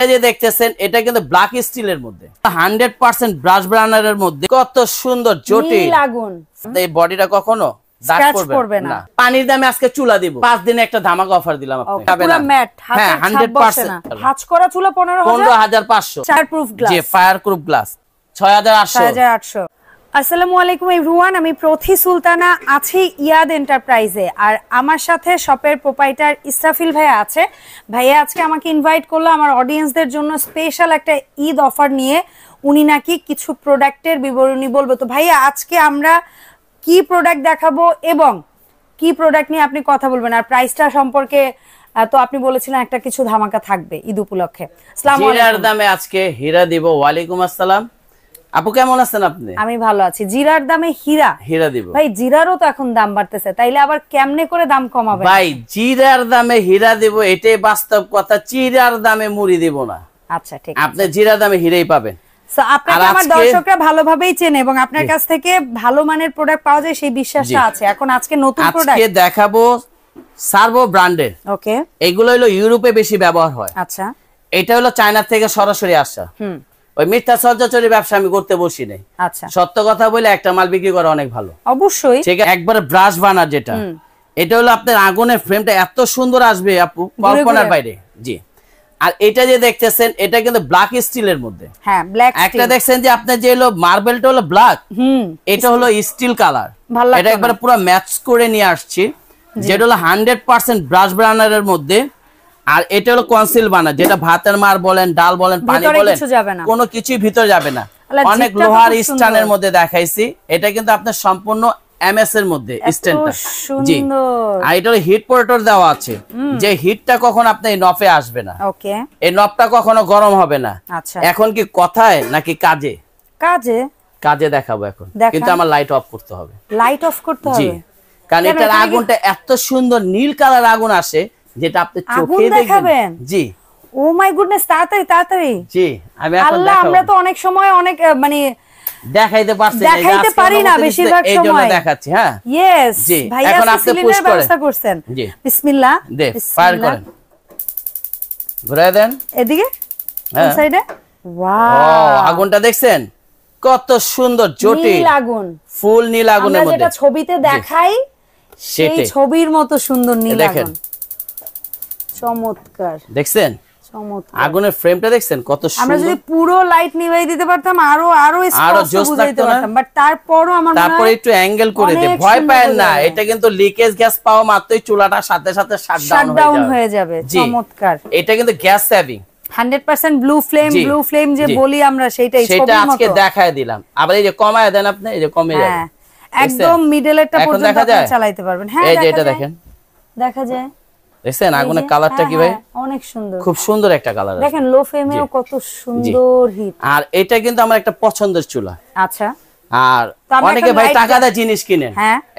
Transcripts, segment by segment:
যে দেখতেছেন এটা কিন্তু ব্ল্যাক স্টিলের মধ্যে 100% ব্রাশ বার্নারের মধ্যে কত সুন্দর জটিল আগুন। এই বডিটা কখনো দাগ করবে না। পানির দামে আজকে চুলা দিব, 5 দিনে একটা ধামাকা অফার দিলাম আপনাকে। পুরো ম্যাট, হ্যাঁ 100% ভাঁজ করা চুলা 15500 ফায়ারপ্রুফ গ্লাস। জি ফায়ারপ্রুফ গ্লাস 6800। আসসালামু আলাইকুম এভরিওয়ান, আমি প্রথি সুলতানা আছি ইয়াদ এন্টারপ্রাইজে, আর আমার সাথে শপের প্রোপাইটার ইসরাফিল ভাইয়া আছে। ভাইয়া আজকে আমাকে ইনভাইট করলো আমার অডিয়েন্সদের জন্য স্পেশাল একটা ঈদ অফার নিয়ে। উনি নাকি কিছু প্রোডাক্টের বিবরণী বলবো। তো ভাইয়া আজকে আমরা কি প্রোডাক্ট দেখাবো এবং কি প্রোডাক্ট নিয়ে আপনি কথা বলবেন, আর প্রাইসটা সম্পর্কে তো আপনি বলেছিলেন একটা কিছু ধামাকা থাকবে ঈদ উপলক্ষে। আসসালামু আলাইকুম। জিরার দামে আজকে হীরা দিব। ওয়ালাইকুম আসসালাম। আপু কেমন আছেন আপনি? আমি ভালো আছি। জিরার দামে হীরা দিব ভাই। জিরারও তো এখন দাম বাড়তেছে, তাইলে আবার কেমনে করে দাম কমাবে? ভাই জিরার দামে হীরা দিব, এটাই বাস্তব কথা। জিরার দামে মুড়ি দিব না। আচ্ছা ঠিক আছে, আপনি জিরার দামে হীরাই পাবেন। সো আপনাকে আমার দর্শকরা ভালোভাবেই চেনে এবং আপনার কাছ থেকে ভালো মানের প্রোডাক্ট পাওয়া যায় সেই বিশ্বাসটা আছে। এখন আজকে নতুন প্রোডাক্ট আজকে দেখাবো সার্ভো ব্র্যান্ডের। ওকে, এগুলো হলো ইউরোপে বেশি ব্যবহার হয়। আচ্ছা, এটা হলো চায়না থেকে সরাসরি আসা। ওই মিথ্যা সজ্জাচরি ব্যবসা আমি করতে বসি নাই। আচ্ছা, সত্য কথা বলে একটা মাল বিক্রি করা অনেক ভালো। অবশ্যই ঠিক আছে, একবারে ব্রাশ বার্নার যেটা, এটা হলো আপনার আগুনের ফ্রেমটা এত সুন্দর আসবে আপু, কল্পনার বাইরে। জি, আর এটা যে দেখতেছেন এটা কিন্তু ব্ল্যাক স্টিলের মধ্যে। হ্যাঁ, ব্ল্যাক স্টিল। একটা দেখছেন যে আপনার যে হলো মার্বেলটা হলো ব্ল্যাক, এটা হলো স্টিল কালার। এটা একবারে পুরো ম্যাচ করে নিয়ে আসছি, যেটা হলো 100% ব্রাশ বার্নারের মধ্যে। আর এটা হলো কনসিল বার্নার, যেটা ভাতের মার বলেন, ডাল বলেন, পানি বলেন, কোনো কিছুই ভিতরে যাবে না। অনেক লোহার স্ট্যান্ডের মধ্যে দেখাইছি। এটা কিন্তু আপনার সম্পূর্ণ এমএস এর মধ্যে স্ট্যান্ডটা। জি, আর এটা হলো হিট পোর্টার দেওয়া আছে, যে হিটটা কখন আপনার এই নফে আসবে না। ওকে, এই নবটা কখনো গরম হবে না। আচ্ছা, এখন কি কথায় নাকি কাজে? কাজে দেখাবো এখন, কিন্তু আমার লাইট অফ করতে হবে। লাইট অফ করতে হবে? জি, কারণ এটার আগুনটা এত সুন্দর নীল কালার আগুন আসে, যেটা আপনি চোখে দেখবেন। জি, ও মাই গুডনেস, তাড়াতাড়ি। জি, আমি এখন আল্লাহ, আমরা তো অনেক সময় অনেক মানে দেখাইতে পারি না বেশিরভাগ সময়, এইজন্য দেখাচ্ছি। হ্যাঁ, ইয়েস ভাই, এখন আপনি পুশ করেন, ব্যবস্থা করছেন। জি, বিসমিল্লাহ, ফায়ার করেন, ঘুরায় দেন এদিকে, কোন সাইডে। ওয়াও, আগুনটা দেখছেন কত সুন্দর জটিল নীল আগুন, ফুল নীল আগুনের মধ্যে। আমরা যেটা ছবিতে দেখাই সেই ছবির মতো সুন্দর নীল আগুন। চমৎকার, দেখছেন আগুনের ফ্রেমটা দেখছেন কত সুন্দর। আমরা যদি পুরো লাইট নিভাই দিতে পারতাম আরো স্পষ্ট বুঝাইতে পারতাম, বাট তারপরও আমার মনে হয় তারপরে একটু অ্যাঙ্গেল করে দে। ভয় পায় না, এটা কিন্তু লিকেজ গ্যাস পাওয়া মাত্রই চুলাটা সাথে সাথে শাটডাউন হয়ে যাবে। চমৎকার, এটা কিন্তু গ্যাস সেভিং 100% ব্লু ফ্লেম যে বলি আমরা, সেটা আজকে দেখায় দিলাম। আবার এই যে কমায় দেন আপনি, এই যে কমে যাবে একদম মিডলেরটা পর্যন্ত আপনি চালাতে পারবেন। হ্যাঁ, এই যে এটা দেখেন, দেখা যায়। দেখছেন আগুনের কালারটা কি ভাই, অনেক সুন্দর, খুব সুন্দর একটা কালার। দেখেন লো ফ্লেমেও কত সুন্দর হিট। আর এটা কিন্তু আমার একটা পছন্দের চুলা। আচ্ছা, আর অনেকে ভাই টাকা দিয়ে জিনিস কিনেন,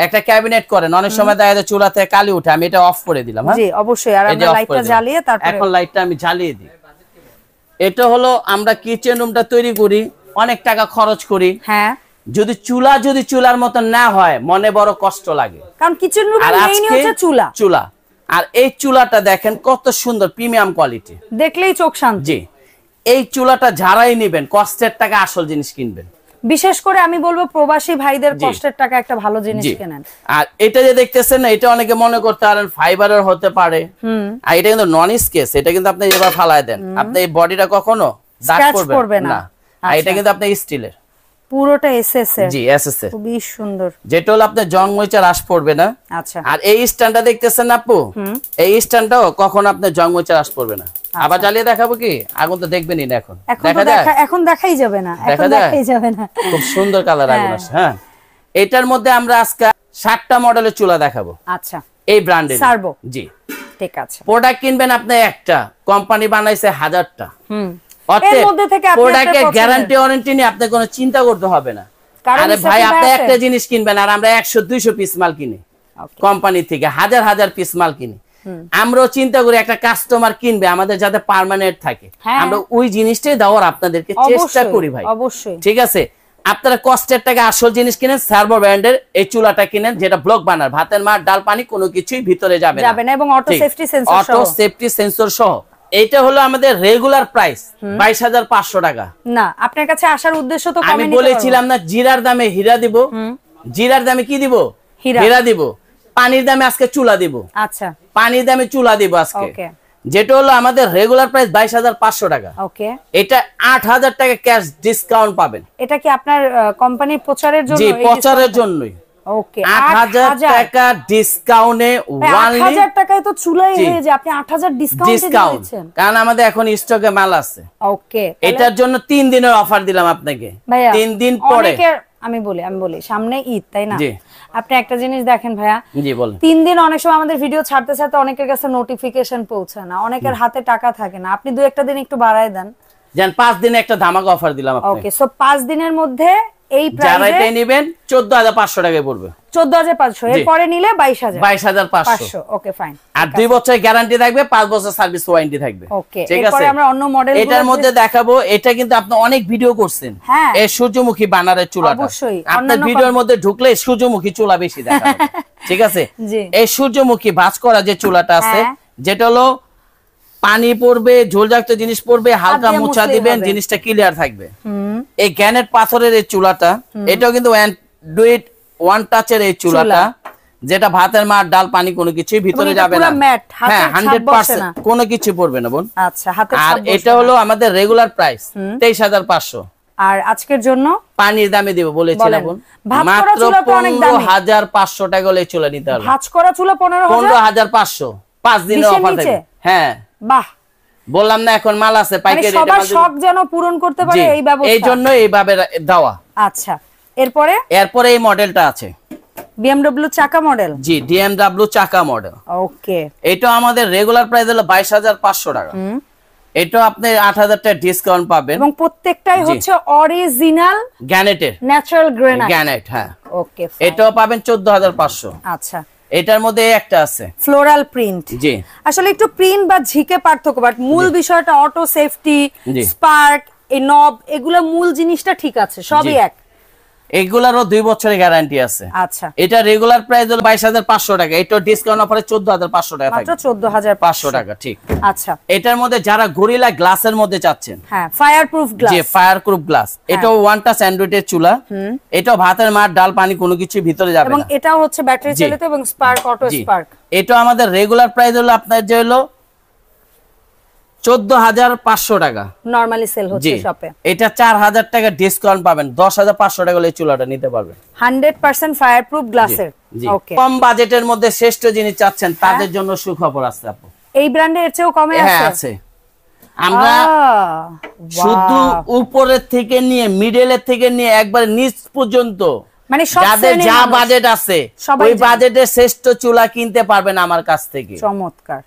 একটা ক্যাবিনেট করেন, অনেক সময় দেখা যায় চুলাতে কালি উঠে। আমি এটা অফ করে দিলাম। হ্যাঁ, জি অবশ্যই। আর আমরা লাইটটা জ্বালিয়ে তারপরে, এখন লাইটটা আমি জ্বালিয়ে দিই। এটা হলো আমরা কিচেন রুমটা তৈরি করি, অনেক টাকা খরচ করি। হ্যাঁ, যদি চুলার মতন না হয় মনে বড় কষ্ট লাগে, কারণ কিচেন রুমের মেইন হচ্ছে চুলা। আর এই চুলাটা দেখেন কত সুন্দর প্রিমিয়াম কোয়ালিটি, দেখলেই চোখ শান্তি। জি, এই চুলাটা যারাই নেবেন কষ্টের টাকা আসল জিনিস কিনবেন। বিশেষ করে আমি বলবো প্রবাসী ভাইদের কষ্টের টাকা একটা ভালো জিনিস কেনেন। আর এটা যে দেখতেছেন না, এটা অনেকে মনে করতে পারেন ফাইবারের হতে পারে, আর এটা কিন্তু নন স্কেচ। এটা কিন্তু আপনি এবার ফালায় দেন, আপনি এই বডিটা কখনো দাগ করবে না। আর এটা কিন্তু আপনি স্টিলের, পুরোটা এসএস এর। জি, এসএস এর, খুবই সুন্দর। যেটা হলো আপনি জং মরিচা রাস পড়বে না। আচ্ছা, আর এই স্ট্যান্ডটা দেখতেছেন আপু, এই স্ট্যান্ডটাও কখনো আপনি জং মরিচা রাস পড়বে না। আবার জ্বালিয়ে দেখাবো কি, আগুন তো দেখবেনই না। এখন দেখাই যাবে না, খুব সুন্দর কালার আগুন আছে। হ্যাঁ, এটার মধ্যে আমরা আজকে 7টা মডেলের চুলা দেখাবো। আচ্ছা, এই ব্র্যান্ডের সার্ভো। জি, ঠিক আছে। প্রোডাক্ট কিনবেন আপনি একটা, কোম্পানি বানাইছে 1000টা। এর মধ্যে থেকে আপনি প্রোডাক্টের গ্যারান্টি ওয়ারেন্টি নিয়ে আপনি কোনো চিন্তা করতে হবে না। আরে ভাই, আপনি একটা জিনিস কিনবেন আর আমরা 100-200 পিস মাল কিনি কোম্পানি থেকে, হাজার পিস মাল কিনি। আমরাও চিন্তা করি একটা কাস্টমার কিনবে আমাদের যাতে পার্মানেন্ট থাকে, আমরা ওই জিনিসটাই দেওয়ার আপনাদেরকে চেষ্টা করি ভাই। অবশ্যই, ঠিক আছে। আপনারা কষ্টের টাকা আসল জিনিস কিনেন, সার্ভো ব্র্যান্ডের এই চুলাটা কিনেন, যেটা ব্লক বার্নার, ভাতের মার ডাল পানি কোনো কিছুই ভিতরে যাবে না, এবং অটো সেফটি সেন্সর সহ এটা হলো আমাদের রেগুলার প্রাইস 22,500 টাকা। না আপনার কাছে আসার উদ্দেশ্য তো আমি বলেছিলাম না জিরার দামে হীরা দিব, জিরার দামে কি দিব, হীরা দিব। পানির দামে আজকে চুলা দিব। আচ্ছা পানির দামে চুলা দিব আজকে। ওকে, যেটা হলো আমাদের রেগুলার প্রাইস 22,500 টাকা। ওকে, এটা 8,000 টাকা ক্যাশ ডিসকাউন্ট পাবেন। এটা কি আপনার কোম্পানির প্রচারের জন্য? জি, প্রচারের জন্যই। ওকে, 8,000 টাকা ডিসকাউন্টে, 8,000 টাকায় তো চুলাই হয়ে যায়, আপনি 8,000 ডিসকাউন্ট দিচ্ছেন? কারণ আমাদের এখন স্টকে মাল আছে। ওকে, এটার জন্য 3 দিনের অফার দিলাম আপনাকে। 3 দিন পরে আমি বলি সামনে ঈদ, তাই না? আপনি একটা জিনিস দেখেন ভাইয়া, জি বলেন, 3 দিন অনেক সময় আমাদের ভিডিও ছাড়তে ছাড়তে অনেকের কাছে নোটিফিকেশন পৌঁছায় না, অনেকের হাতে টাকা থাকে না। আপনি 2-1 দিন একটু বাড়ায় দেন। জান 5 দিনে একটা ধামাকা অফার দিলাম আপনাকে। ওকে, সো 5 দিনের মধ্যে এই প্রাইসে যারা এটা নেবেন 14,500 টাকায় পড়বে। 14,500, এর পরে নিলে 22,000। 22,500। Okay fine. আর 2 বছরের গ্যারান্টি থাকবে, 5 বছর সার্ভিস ওয়ারেন্টি থাকবে। ওকে, এরপরে আমরা অন্য মডেল এটার মধ্যে দেখাবো। এটা কিন্তু আপনি অনেক ভিডিও করছেন, এই সূর্যমুখী বানারের চুলাটা। অবশ্যই আপনার ভিডিওর মধ্যে ঢুকলে সূর্যমুখী চুলা বেশি দেখাবে। ঠিক আছে, এই সূর্যমুখী ভাঁজ করা যে চুলাটা আছে, যেটা হলো পানি পড়বে, ঝোলজাক্ত জিনিস পড়বে, হালকা মোছা দিবেন, জিনিসটা ক্লিয়ার থাকবে। এই গ্যানেট পাথরের এই চুলাটা, এটাও কিন্তু ওয়ান টাচের এই চুলাটা, যেটা ভাতের মার ডাল পানি কোনো কিছু ভিতরে যাবে না। হ্যাঁ, 100% কোনো কিছু পড়বে না বোন। আচ্ছা, হাতে আর এটা হলো আমাদের রেগুলার প্রাইস 23,500। আর আজকের জন্য পানির দামে দিব বলেছিলাম বোন, মাত্র 15,500 টাকা হলে চুলা নিতে হবে। ভাঁজ করা চুলা 15,500, 5 দিনের অফার থাকবে। হ্যাঁ, বাহ, বললাম না এখন মাল আছে পাইকারি, সবার শখ যেন পূরণ করতে পারে এই ব্যবস্থা, এই জন্য এইভাবে দেওয়া। আচ্ছা, এরপরে এই মডেলটা আছে BMW চাকা মডেল। জি, BMW চাকা মডেল। ওকে, এটা আমাদের রেগুলার প্রাইস হলো 22,500 টাকা। এটা আপনি 8,000 টাকা ডিসকাউন্ট পাবেন, এবং প্রত্যেকটাই হচ্ছে অরিজিনাল গ্যানেটের, ন্যাচারাল গ্রানাইট। হ্যাঁ, ওকে, এটাও পাবেন 14,500। আচ্ছা, এটার মধ্যে একটা আছে ফ্লোরাল প্রিন্ট। জি, আসলে একটু প্রিন্ট বা ঝিকে পার্থক্য, বাট মূল বিষয়টা অটো সেফটি, স্পার্ক, এই নব, এগুলা মূল জিনিসটা ঠিক আছে, সবই এক। এগুলারও 2 বছরের গ্যারান্টি আছে। আচ্ছা, এটা রেগুলার প্রাইস হলো 22,500 টাকা। এটা ডিসকাউন্ট অফারে 14,500 টাকা থাকবে। মাত্র 14,500 টাকা, ঠিক। আচ্ছা, এটার মধ্যে যারা গরিলা গ্লাসের মধ্যে চাচ্ছেন, হ্যাঁ, ফায়ারপ্রুফ গ্লাস, জি, ফায়ারপ্রুফ গ্লাস। এটাও ওয়ান টাচ অ্যান্ড্রয়েডের চুলা। এটাও ভাতের মার ডাল পানি কোনো কিছু ভিতরে যাবে না, এবং এটাও হচ্ছে ব্যাটারি চালিত এবং স্পার্ক, অটো স্পার্ক। এটা আমাদের রেগুলার প্রাইস হলো আপনার যে হলো 14,500 টাকা, নরমালি সেল হচ্ছে শপে। এটা 4,000 টাকা ডিসকাউন্ট পাবেন, 10,500 টাকা হলে চুলাটা নিতে পারবেন। 100% ফায়ারপ্রুফ গ্লাসের। ওকে, কম বাজেটের মধ্যে শ্রেষ্ঠ জিনিস চাচ্ছেন তাদের জন্য সুখবর আছে আপু। এই ব্র্যান্ডের এর চেয়েও কমে আছে? হ্যাঁ, আছে। আমরা শুধু উপরের থেকে নিয়ে, মিডলের থেকে নিয়ে একবার নিচ পর্যন্ত, মানে যাদের যা বাজেট আছে ওই বাজেটে শ্রেষ্ঠ চুলা কিনতে পারবেন আমার কাছ থেকে। চমৎকার।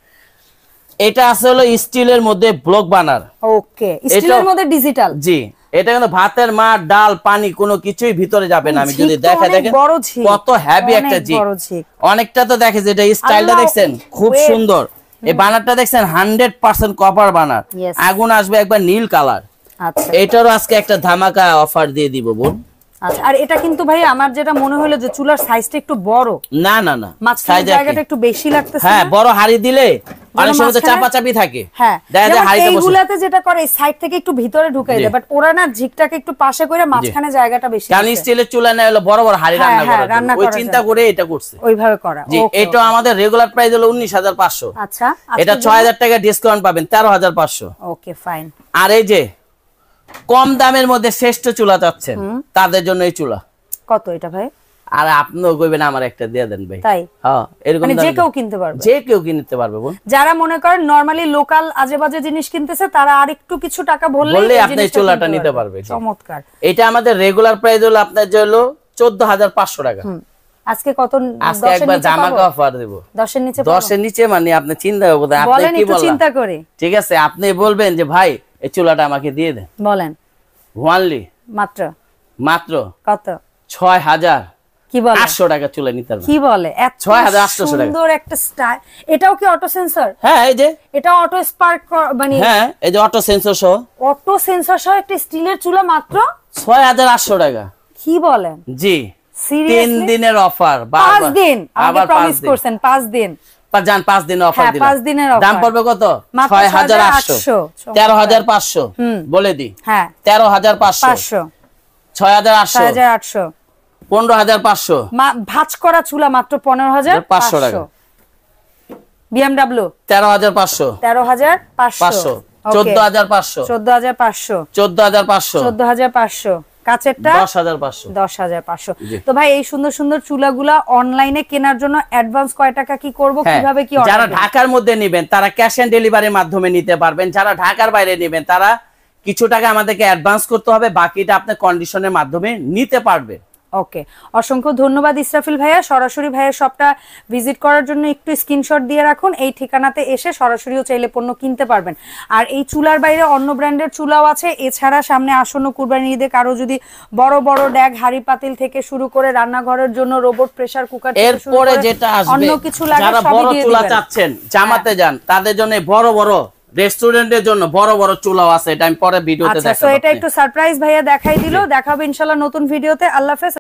এটা আসলে স্টিলের মধ্যে ব্লক বানার। ওকে, স্টিলের মধ্যে ডিজিটাল। জি, এটা কিন্তু ভাতের মার ডাল পানি কোনো কিছুই ভিতরে যাবে না। আমি যদি দেখেন কত হেভি একটা জি, অনেকটা তো দেখে, যেটা স্টাইলটা দেখছেন খুব সুন্দর। এই বানারটা দেখছেন 100% কপার বানার, আগুন আসবে একবার নীল কালার। আচ্ছা, এটারও আজকে একটা ধামাকা অফার দিয়ে দিব বোন। আচ্ছা, আর এটা কিন্তু ভাই আমার যেটা মনে হলো যে চুলার সাইজটা একটু বড়। না না না, মাঝখানে জায়গাটা একটু বেশি লাগতেছে। হ্যাঁ, বড় হাড়ি দিলে অনেক সময় তো চাপাচাপি থাকে। হ্যাঁ, দেখা যায় হাড়িতে বসে। এইগুলাতে যেটা করে সাইড থেকে একটু ভিতরে ঢুকাই দেয়, বাট ওরা না ঝিকটাকে একটু পাশে করে মাঝখানে জায়গাটা বেশি। কারণ স্টিলের চুলা না হলো বড় বড় হাড়ি রান্না করা, ওই চিন্তা করে এটা করছে, ওইভাবে করা। জি, এটা আমাদের রেগুলার প্রাইস হলো 19,500। আচ্ছা, এটা 6,000 টাকা ডিসকাউন্ট পাবেন, 13,500। ওকে, ফাইন। আর এই যে কম দামের মধ্যে শ্রেষ্ঠ চুলা চাচ্ছেন তাদের জন্য এই চুলা। কত এটা ভাই? আর আপনিও কইবেন আমার একটা দিয়ে দেন ভাই। তাই? হ্যাঁ, এরকম মানে যে কেউ কিনতে পারবে? যে কেউ কিনতে পারবে বোন। যারা মনে করেন নরমালি লোকাল আজেবাজে জিনিস কিনতেছে, তারা আর একটু কিছু টাকা বললেই আপনি চুলাটা নিতে পারবে। চমৎকার। এটা আমাদের রেগুলার প্রাইস হলো আপনার যে হলো 14,500 টাকা। আজকে কত? আজকে একবার ধামাকা অফার দেব। 10 এর নিচে? 10 এর নিচে মানে আপনি চিন্তা করবেন, আপনি বলেন, কি একটু বলেন, চিন্তা করে। ঠিক আছে, আপনি বলবেন যে ভাই এই চুলাটা আমাকে দিয়ে দেন। বলেন। ওয়ানলি মাত্র কত? 6,000 কি বলে 800 টাকা চুলা নিতে পারবেন। কি বলে? 6,800 টাকা। সুন্দর একটা স্টাইল। এটাও কি অটো সেন্সর? হ্যাঁ, এই যে এটা অটো স্পার্ক মানে, হ্যাঁ, এই যে অটো সেন্সর সহ, অটো সেন্সর সহ একটা স্টিলের চুলা মাত্র 6,800 টাকা। কি বলেন? জি, 3 দিনের অফার। 5 দিন আমাকে প্রমিস করছেন, 5 দিন জান 5 দিনের অফার দিলাম। 5 দিনের অফার। দাম পড়বে কত? 6800 13500 বলে দি। হ্যাঁ 13500 6800 15500 ভাঁজ করা চুলা মাত্র 15500 টাকা। BMW 13500 13500 14500 14500 14500 কাচেরটা 10500 তো ভাই এই সুন্দর সুন্দর চুলাগুলা অনলাইনে কেনার জন্য অ্যাডভান্স কয় টাকা কি করব কিভাবে কি অর্ডার? যারা ঢাকার মধ্যে নেবেন তারা ক্যাশ অন ডেলিভারির মাধ্যমে নিতে পারবেন, যারা ঢাকার বাইরে নেবেন তারা কিছু টাকা আমাদেরকে অ্যাডভান্স করতে হবে, বাকিটা আপনি কন্ডিশনের মাধ্যমে নিতে পারবেন। ওকে, অসংখ্য ধন্যবাদ ইসরাফিল ভাইয়া। সরাসরি ভাইয়ের শপটা ভিজিট করার জন্য একটু স্ক্রিনশট দিয়ে রাখুন, এই ঠিকানাতে এসে সরাসরিও চাইলে পণ্য কিনতে পারবেন। আর এই চুলার বাইরে অন্য ব্র্যান্ডের চুলাও আছে। এছাড়া সামনে আসন্ন কুরবানি ঈদে কারো যদি বড় বড় ড্যাগ হাড়ি পাতিল থেকে শুরু করে রান্নাঘরের জন্য রোবট প্রেসার কুকার থেকে শুরু করে যেটা আসবে অন্য কিছু লাগে যারা সবই বড় দিয়ে চুলা দিবেন। চাচ্ছেন জামাতে যান তাদের জন্য বড় বড় রেস্টুরেন্টের জন্য বড় বড় চুলাও আছে, এটা আমি পরে ভিডিওতে দেখাবো। আচ্ছা, সো এটা একটু সারপ্রাইজ ভাইয়া দেখাই দিল, দেখাবো ইনশাআল্লাহ নতুন ভিডিওতে। আল্লাহ হাফেজ।